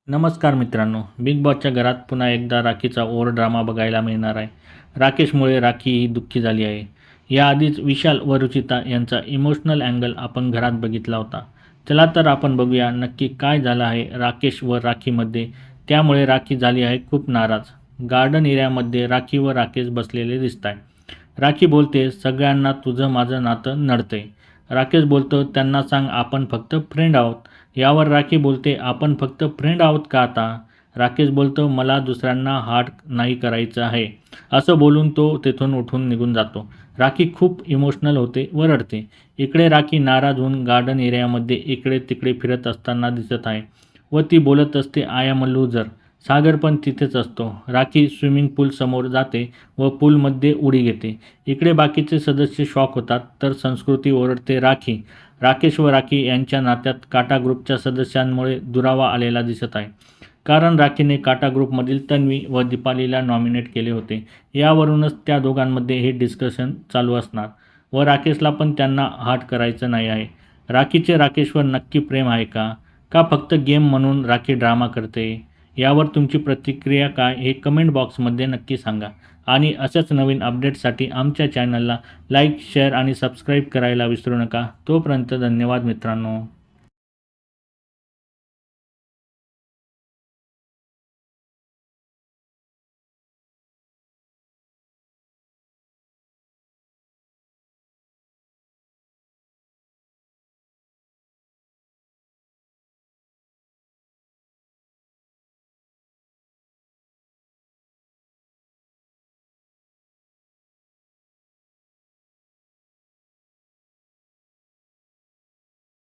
नमस्कार मित्रांनो, बिग बॉसच्या घरात पुन्हा एकदा राखीचा ओव्हर ड्रामा बघायला मिळणार आहे. राकेशमुळे राखी ही दुःखी झाली आहे. याआधीच विशाल व रुचिता यांचा इमोशनल अँगल आपण घरात बघितला होता. चला तर आपण बघूया नक्की काय झालं आहे राकेश व राखीमध्ये. त्यामुळे राखी झाली आहे खूप नाराज. गार्डन एरियामध्ये राखी व राकेश बसलेले दिसत आहे. राखी बोलते, सगळ्यांना तुझं माझं नातं नडतंय. राकेश बोलतो, त्यांना सांग आपण फक्त फ्रेंड आहोत. यावर राखी बोलते, आपण फक्त फ्रेंड आहोत का आता? राकेश बोलतो, मला दुसऱ्यांना हार्ट नाही करायचं आहे. असं बोलून तो तेथून उठून निघून जातो. राखी खूप इमोशनल होते व रडते. इकडे राखी नाराज होऊन गार्डन एरियामध्ये इकडे तिकडे फिरत असताना दिसत आहे व ती बोलत असते, आय एम अ लूजर. सागर पण तिथेच असतो. राखी स्विमिंग पूल समोर जाते व पूलमध्ये उडी घेते. इकडे बाकीचे सदस्य शॉक होतात तर संस्कृती ओरडते, राखी. राकेश व राखी यांच्या नात्यात काटा ग्रुपच्या सदस्यांमुळे दुरावा आलेला दिसत आहे. कारण राखीने काटा ग्रुपमधील तन्वी व दीपालीला नॉमिनेट केले होते. यावरूनच त्या दोघांमध्ये हे डिस्कशन चालू असणार व राकेशला पण त्यांना हार्ट करायचं नाही आहे. राखीचे राकेशवर नक्की प्रेम आहे का? का फक्त गेम म्हणून राखी ड्रामा करते? यावर तुमची प्रतिक्रिया काय हे कमेंट बॉक्समध्ये नक्की सांगा. आणि अशाच नवीन अपडेट्ससाठी आमच्या चॅनलला लाईक, शेअर आणि सबस्क्राईब करायला विसरू नका. तोपर्यंत धन्यवाद मित्रांनो.